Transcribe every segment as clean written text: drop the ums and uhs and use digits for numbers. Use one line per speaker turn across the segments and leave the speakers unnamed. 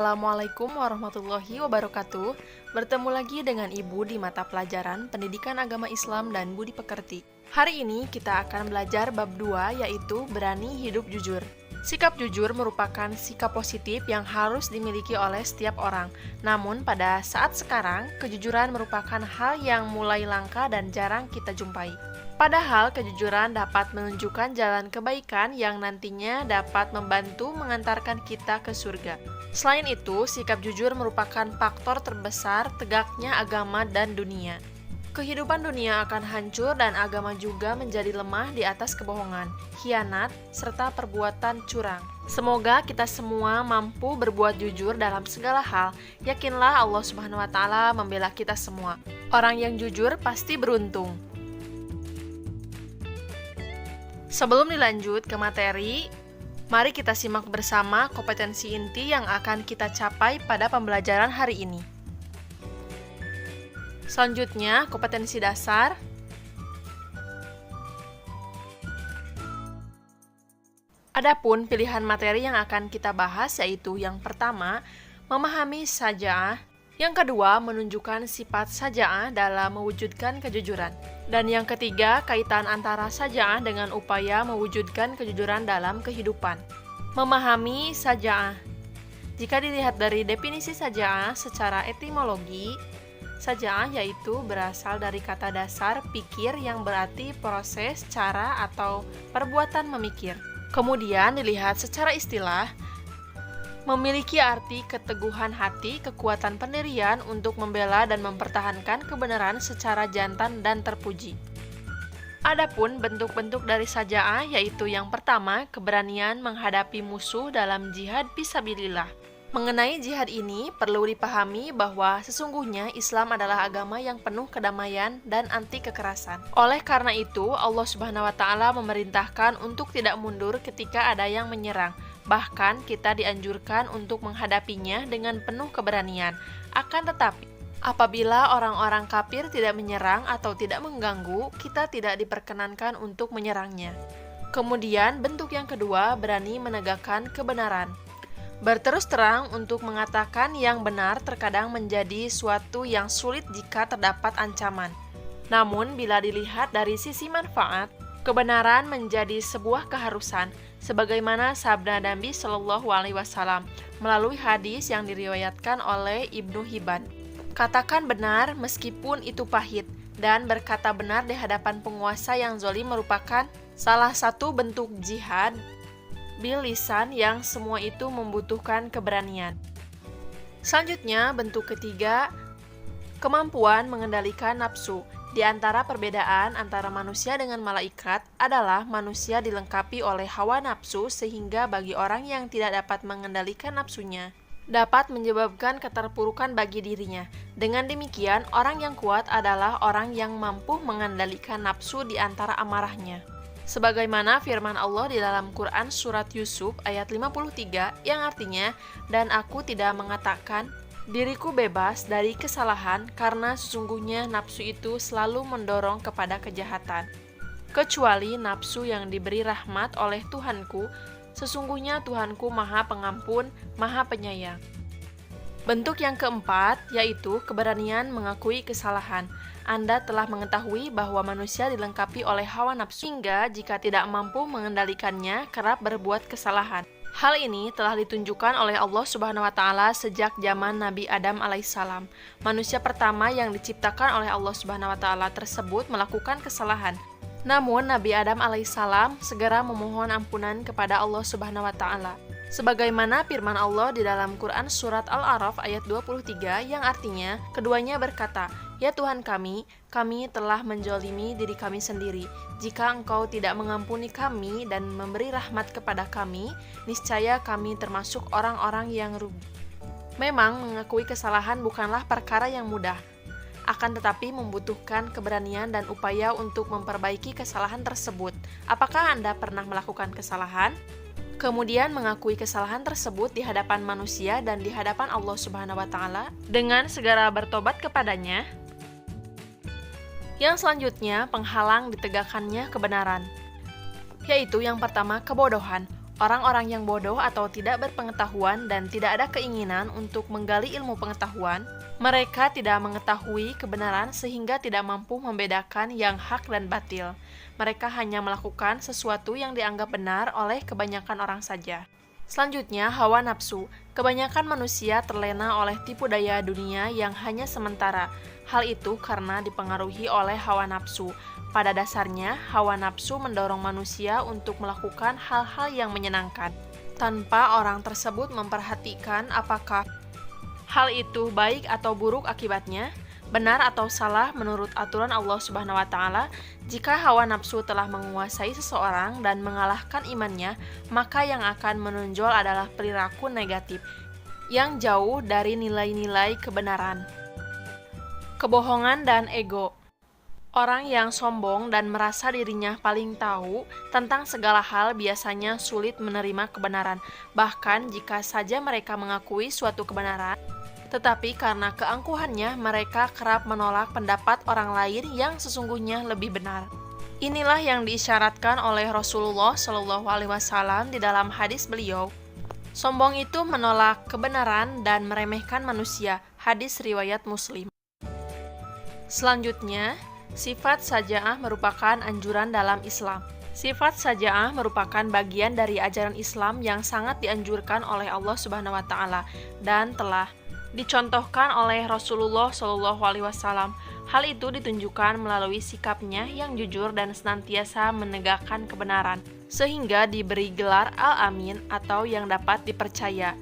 Assalamualaikum warahmatullahi wabarakatuh. Bertemu lagi dengan Ibu di mata pelajaran Pendidikan Agama Islam dan Budi Pekerti. Hari ini kita akan belajar bab 2, yaitu berani hidup jujur. Sikap jujur merupakan sikap positif yang harus dimiliki oleh setiap orang. Namun pada saat sekarang, kejujuran merupakan hal yang mulai langka dan jarang kita jumpai. Padahal kejujuran dapat menunjukkan jalan kebaikan yang nantinya dapat membantu mengantarkan kita ke surga. Selain itu, sikap jujur merupakan faktor terbesar tegaknya agama dan dunia. Kehidupan dunia akan hancur dan agama juga menjadi lemah di atas kebohongan, khianat, serta perbuatan curang. Semoga kita semua mampu berbuat jujur dalam segala hal. Yakinlah Allah Subhanahu wa Ta'ala membela kita semua. Orang yang jujur pasti beruntung. Sebelum dilanjut ke materi, mari kita simak bersama kompetensi inti yang akan kita capai pada pembelajaran hari ini. Selanjutnya, kompetensi dasar. Adapun pilihan materi yang akan kita bahas yaitu yang pertama, memahami syaja'ah, yang kedua, menunjukkan sifat syaja'ah dalam mewujudkan kejujuran. Dan yang ketiga, kaitan antara syaja'ah dengan upaya mewujudkan kejujuran dalam kehidupan. Memahami syaja'ah. Jika dilihat dari definisi syaja'ah secara etimologi, syaja'ah yaitu berasal dari kata dasar pikir yang berarti proses, cara, atau perbuatan memikir. Kemudian dilihat secara istilah, memiliki arti keteguhan hati, kekuatan pendirian untuk membela dan mempertahankan kebenaran secara jantan dan terpuji. Adapun bentuk-bentuk dari syaja'ah yaitu yang pertama, keberanian menghadapi musuh dalam jihad fisabilillah. Mengenai jihad ini, perlu dipahami bahwa sesungguhnya Islam adalah agama yang penuh kedamaian dan anti kekerasan. Oleh karena itu, Allah Subhanahu wa Ta'ala memerintahkan untuk tidak mundur ketika ada yang menyerang. Bahkan kita dianjurkan untuk menghadapinya dengan penuh keberanian. Akan tetapi, apabila orang-orang kafir tidak menyerang atau tidak mengganggu, kita tidak diperkenankan untuk menyerangnya. Kemudian, bentuk yang kedua, berani menegakkan kebenaran. Berterus terang untuk mengatakan yang benar terkadang menjadi suatu yang sulit jika terdapat ancaman. Namun, bila dilihat dari sisi manfaat, kebenaran menjadi sebuah keharusan, sebagaimana sabda Nabi Shallallahu Alaihi Wasallam melalui hadis yang diriwayatkan oleh Ibnu Hibban. Katakan benar meskipun itu pahit, dan berkata benar di hadapan penguasa yang zalim merupakan salah satu bentuk jihad bil lisan yang semua itu membutuhkan keberanian. Selanjutnya, bentuk ketiga, kemampuan mengendalikan nafsu. Di antara perbedaan antara manusia dengan malaikat adalah manusia dilengkapi oleh hawa nafsu sehingga bagi orang yang tidak dapat mengendalikan nafsunya dapat menyebabkan keterpurukan bagi dirinya. Dengan demikian, orang yang kuat adalah orang yang mampu mengendalikan nafsu di antara amarahnya. Sebagaimana firman Allah di dalam Quran Surat Yusuf ayat 53 yang artinya, dan aku tidak mengatakan diriku bebas dari kesalahan karena sesungguhnya nafsu itu selalu mendorong kepada kejahatan. Kecuali nafsu yang diberi rahmat oleh Tuhanku, sesungguhnya Tuhanku Maha Pengampun, Maha Penyayang. Bentuk yang keempat yaitu keberanian mengakui kesalahan. Anda telah mengetahui bahwa manusia dilengkapi oleh hawa nafsu hingga jika tidak mampu mengendalikannya kerap berbuat kesalahan. Hal ini telah ditunjukkan oleh Allah Subhanahu wa Ta'ala sejak zaman Nabi Adam alaihissalam. Manusia pertama yang diciptakan oleh Allah Subhanahu wa Ta'ala tersebut melakukan kesalahan. Namun Nabi Adam alaihissalam segera memohon ampunan kepada Allah Subhanahu wa Ta'ala. Sebagaimana firman Allah di dalam Quran Surat Al-A'raf ayat 23 yang artinya, keduanya berkata, "Ya Tuhan kami telah menzalimi diri kami sendiri. Jika Engkau tidak mengampuni kami dan memberi rahmat kepada kami, niscaya kami termasuk orang-orang yang rugi." Memang mengakui kesalahan bukanlah perkara yang mudah, akan tetapi membutuhkan keberanian dan upaya untuk memperbaiki kesalahan tersebut. Apakah Anda pernah melakukan kesalahan? Kemudian mengakui kesalahan tersebut di hadapan manusia dan di hadapan Allah Subhanahu wa Ta'ala dengan segera bertobat kepadanya. Yang selanjutnya, penghalang ditegakkannya kebenaran, yaitu yang pertama, kebodohan. Orang-orang yang bodoh atau tidak berpengetahuan dan tidak ada keinginan untuk menggali ilmu pengetahuan, mereka tidak mengetahui kebenaran sehingga tidak mampu membedakan yang hak dan batil. Mereka hanya melakukan sesuatu yang dianggap benar oleh kebanyakan orang saja. Selanjutnya, hawa nafsu. Kebanyakan manusia terlena oleh tipu daya dunia yang hanya sementara. Hal itu karena dipengaruhi oleh hawa nafsu. Pada dasarnya, hawa nafsu mendorong manusia untuk melakukan hal-hal yang menyenangkan, tanpa orang tersebut memperhatikan apakah hal itu baik atau buruk akibatnya, benar atau salah menurut aturan Allah Subhanahu wa Ta'ala. Jika hawa nafsu telah menguasai seseorang dan mengalahkan imannya, maka yang akan menonjol adalah perilaku negatif yang jauh dari nilai-nilai kebenaran, kebohongan, dan ego. Orang yang sombong dan merasa dirinya paling tahu tentang segala hal biasanya sulit menerima kebenaran, bahkan jika saja mereka mengakui suatu kebenaran. Tetapi karena keangkuhannya, mereka kerap menolak pendapat orang lain yang sesungguhnya lebih benar. Inilah yang diisyaratkan oleh Rasulullah Shallallahu Alaihi Wasallam di dalam hadis beliau. Sombong itu menolak kebenaran dan meremehkan manusia. Hadis riwayat Muslim. Selanjutnya, sifat saja'ah merupakan anjuran dalam Islam. Sifat saja'ah merupakan bagian dari ajaran Islam yang sangat dianjurkan oleh Allah Subhanahu wa Ta'ala dan telah dicontohkan oleh Rasulullah Shallallahu Alaihi Wasallam. Hal itu ditunjukkan melalui sikapnya yang jujur dan senantiasa menegakkan kebenaran, sehingga diberi gelar Al-Amin atau yang dapat dipercaya.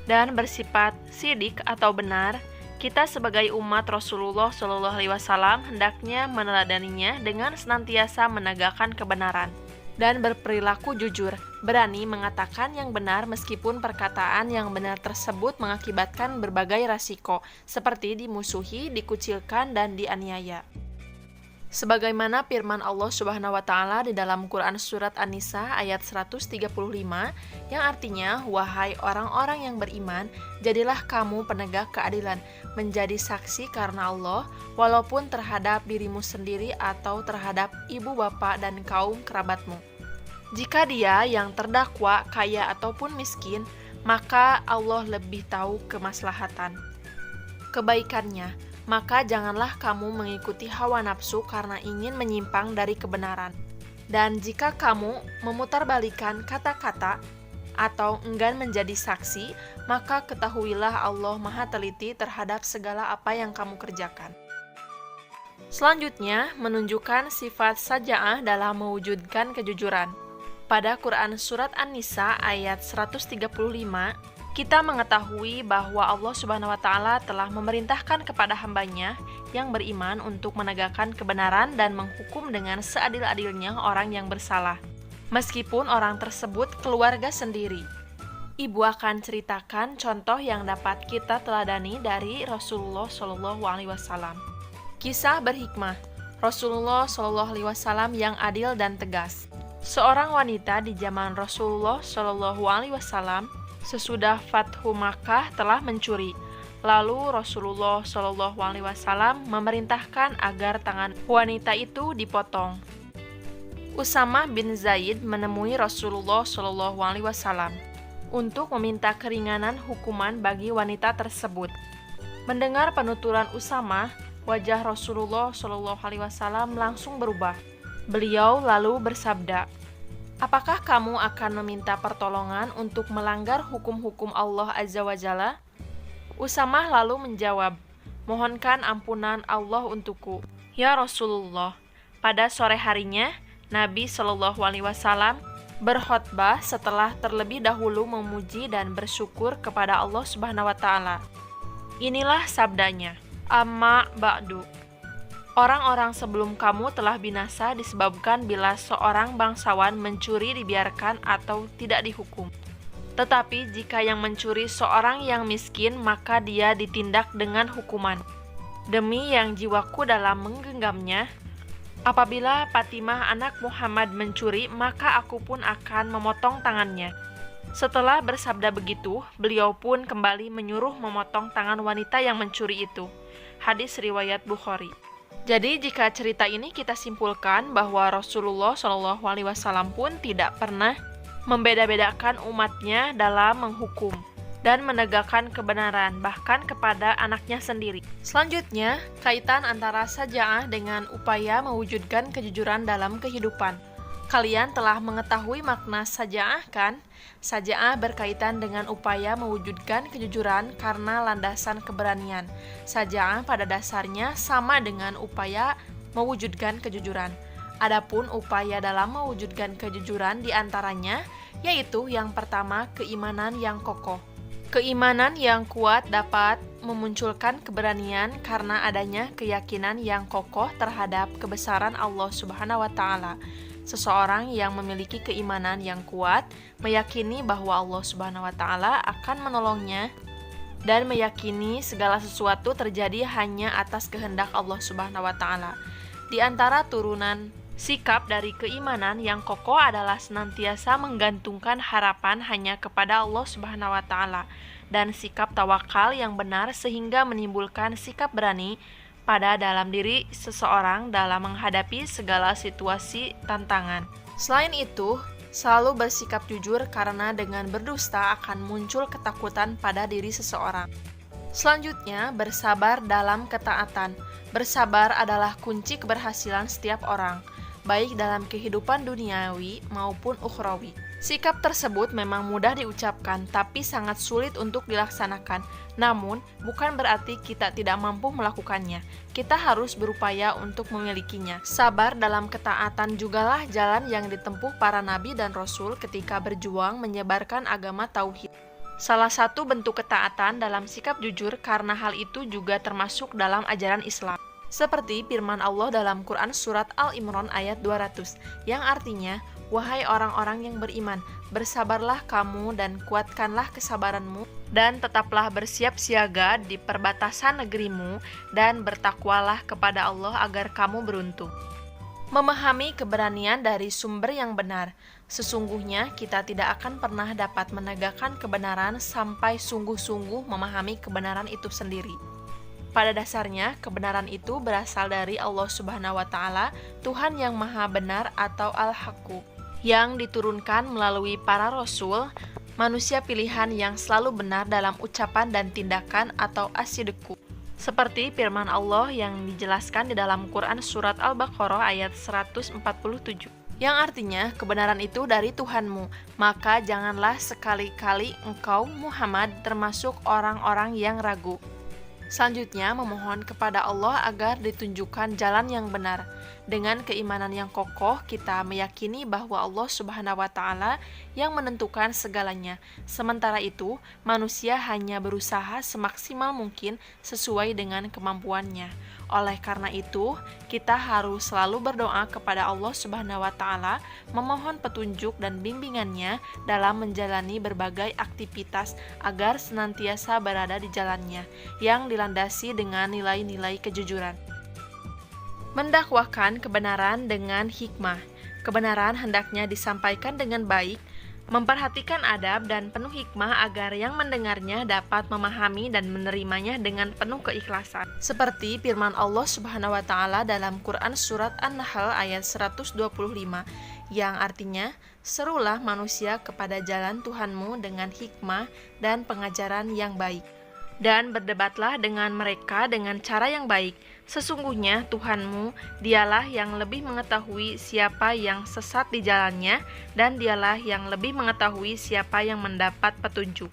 Dan bersifat sidik atau benar, kita sebagai umat Rasulullah Shallallahu Alaihi Wasallam hendaknya meneladaninya dengan senantiasa menegakkan kebenaran dan berperilaku jujur, berani mengatakan yang benar meskipun perkataan yang benar tersebut mengakibatkan berbagai resiko, seperti dimusuhi, dikucilkan, dan dianiaya. Sebagaimana firman Allah Subhanahu wa Ta'ala di dalam Quran Surat An-Nisa ayat 135, yang artinya, wahai orang-orang yang beriman, jadilah kamu penegak keadilan, menjadi saksi karena Allah, walaupun terhadap dirimu sendiri atau terhadap ibu bapak dan kaum kerabatmu. Jika dia yang terdakwa kaya ataupun miskin, maka Allah lebih tahu kemaslahatan kebaikannya. Maka janganlah kamu mengikuti hawa nafsu karena ingin menyimpang dari kebenaran. Dan jika kamu memutarbalikkan kata-kata atau enggan menjadi saksi, maka ketahuilah Allah Maha Teliti terhadap segala apa yang kamu kerjakan. Selanjutnya, menunjukkan sifat saja'ah dalam mewujudkan kejujuran. Pada Quran Surat An-Nisa ayat 135, kita mengetahui bahwa Allah Subhanahu wa Ta'ala telah memerintahkan kepada hambanya yang beriman untuk menegakkan kebenaran dan menghukum dengan seadil-adilnya orang yang bersalah, meskipun orang tersebut keluarga sendiri. Ibu akan ceritakan contoh yang dapat kita teladani dari Rasulullah Shallallahu Alaihi Wasallam. Kisah berhikmah Rasulullah Shallallahu Alaihi Wasallam yang adil dan tegas. Seorang wanita di zaman Rasulullah Shallallahu Alaihi Wasallam sesudah Fathu Makkah telah mencuri. Lalu Rasulullah Shallallahu Alaihi Wasallam memerintahkan agar tangan wanita itu dipotong. Usamah bin Zaid menemui Rasulullah Shallallahu Alaihi Wasallam untuk meminta keringanan hukuman bagi wanita tersebut. Mendengar penuturan Usamah, wajah Rasulullah Shallallahu Alaihi Wasallam langsung berubah. Beliau lalu bersabda, "Apakah kamu akan meminta pertolongan untuk melanggar hukum-hukum Allah Azza wa Jalla?" Usamah lalu menjawab, "Mohonkan ampunan Allah untukku, ya Rasulullah." Pada sore harinya, Nabi Shallallahu Alaihi Wasallam berkhutbah setelah terlebih dahulu memuji dan bersyukur kepada Allah Subhanahu wa Ta'ala. Inilah sabdanya, "Amma ba'du. Orang-orang sebelum kamu telah binasa disebabkan bila seorang bangsawan mencuri dibiarkan atau tidak dihukum. Tetapi jika yang mencuri seorang yang miskin, maka dia ditindak dengan hukuman. Demi yang jiwaku dalam menggenggamnya, apabila Fatimah anak Muhammad mencuri, maka aku pun akan memotong tangannya." Setelah bersabda begitu, beliau pun kembali menyuruh memotong tangan wanita yang mencuri itu. Hadis riwayat Bukhari. Jadi jika cerita ini kita simpulkan bahwa Rasulullah Shallallahu Alaihi Wasallam pun tidak pernah membeda-bedakan umatnya dalam menghukum dan menegakkan kebenaran, bahkan kepada anaknya sendiri. Selanjutnya, kaitan antara saja'ah dengan upaya mewujudkan kejujuran dalam kehidupan. Kalian telah mengetahui makna saja'ah, kan? Saja'ah berkaitan dengan upaya mewujudkan kejujuran karena landasan keberanian. Saja'ah pada dasarnya sama dengan upaya mewujudkan kejujuran. Adapun upaya dalam mewujudkan kejujuran diantaranya, yaitu yang pertama, keimanan yang kokoh. Keimanan yang kuat dapat memunculkan keberanian karena adanya keyakinan yang kokoh terhadap kebesaran Allah Subhanahu wa Ta'ala. Seseorang yang memiliki keimanan yang kuat meyakini bahwa Allah Subhanahu wa Ta'ala akan menolongnya dan meyakini segala sesuatu terjadi hanya atas kehendak Allah Subhanahu wa Ta'ala. Di antara turunan sikap dari keimanan yang kokoh adalah senantiasa menggantungkan harapan hanya kepada Allah Subhanahu wa Ta'ala dan sikap tawakal yang benar sehingga menimbulkan sikap berani pada dalam diri seseorang dalam menghadapi segala situasi tantangan. Selain itu, selalu bersikap jujur karena dengan berdusta akan muncul ketakutan pada diri seseorang. Selanjutnya, bersabar dalam ketaatan. Bersabar adalah kunci keberhasilan setiap orang, baik dalam kehidupan duniawi maupun ukhrawi. Sikap tersebut memang mudah diucapkan, tapi sangat sulit untuk dilaksanakan. Namun, bukan berarti kita tidak mampu melakukannya. Kita harus berupaya untuk memilikinya. Sabar dalam ketaatan jugalah jalan yang ditempuh para nabi dan rasul ketika berjuang menyebarkan agama tauhid. Salah satu bentuk ketaatan dalam sikap jujur karena hal itu juga termasuk dalam ajaran Islam. Seperti firman Allah dalam Quran Surat Al-Imran ayat 200, yang artinya, "Wahai orang-orang yang beriman, bersabarlah kamu dan kuatkanlah kesabaranmu, dan tetaplah bersiap siaga di perbatasan negerimu, dan bertakwalah kepada Allah agar kamu beruntung." Memahami keberanian dari sumber yang benar. Sesungguhnya kita tidak akan pernah dapat menegakkan kebenaran sampai sungguh-sungguh memahami kebenaran itu sendiri. Pada dasarnya, kebenaran itu berasal dari Allah Subhanahu wa Ta'ala, Tuhan yang Maha Benar atau Al-Haqqu, yang diturunkan melalui para rasul, manusia pilihan yang selalu benar dalam ucapan dan tindakan atau as-sidqu. Seperti firman Allah yang dijelaskan di dalam Quran Surat Al-Baqarah ayat 147, yang artinya kebenaran itu dari Tuhanmu, maka janganlah sekali-kali engkau Muhammad termasuk orang-orang yang ragu. Selanjutnya, memohon kepada Allah agar ditunjukkan jalan yang benar. Dengan keimanan yang kokoh, kita meyakini bahwa Allah Subhanahu wa Ta'ala yang menentukan segalanya. Sementara itu, manusia hanya berusaha semaksimal mungkin sesuai dengan kemampuannya. Oleh karena itu, kita harus selalu berdoa kepada Allah Subhanahu wa Ta'ala, memohon petunjuk dan bimbingannya dalam menjalani berbagai aktivitas agar senantiasa berada di jalannya yang dilandasi dengan nilai-nilai kejujuran. Mendakwahkan kebenaran dengan hikmah. Kebenaran hendaknya disampaikan dengan baik, memperhatikan adab dan penuh hikmah agar yang mendengarnya dapat memahami dan menerimanya dengan penuh keikhlasan. Seperti firman Allah Subhanahu wa Ta'ala dalam Quran Surat An-Nahl ayat 125, yang artinya, "Serulah manusia kepada jalan Tuhanmu dengan hikmah dan pengajaran yang baik, dan berdebatlah dengan mereka dengan cara yang baik. Sesungguhnya Tuhanmu, dialah yang lebih mengetahui siapa yang sesat di jalannya, dan dialah yang lebih mengetahui siapa yang mendapat petunjuk."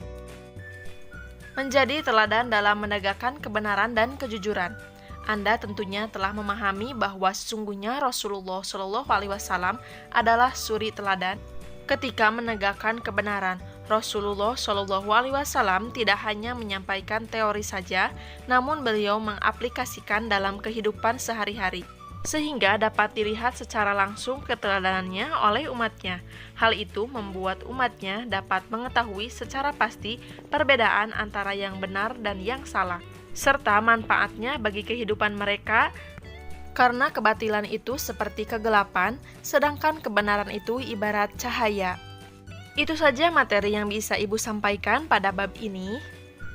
Menjadi teladan dalam menegakkan kebenaran dan kejujuran. Anda tentunya telah memahami bahwa sesungguhnya Rasulullah SAW adalah suri teladan ketika menegakkan kebenaran. Rasulullah SAW tidak hanya menyampaikan teori saja, namun beliau mengaplikasikan dalam kehidupan sehari-hari, sehingga dapat dilihat secara langsung keteladanannya oleh umatnya. Hal itu membuat umatnya dapat mengetahui secara pasti perbedaan antara yang benar dan yang salah, serta manfaatnya bagi kehidupan mereka, karena kebatilan itu seperti kegelapan, sedangkan kebenaran itu ibarat cahaya. Itu saja materi yang bisa Ibu sampaikan pada bab ini.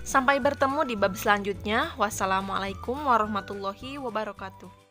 Sampai bertemu di bab selanjutnya. Wassalamualaikum warahmatullahi wabarakatuh.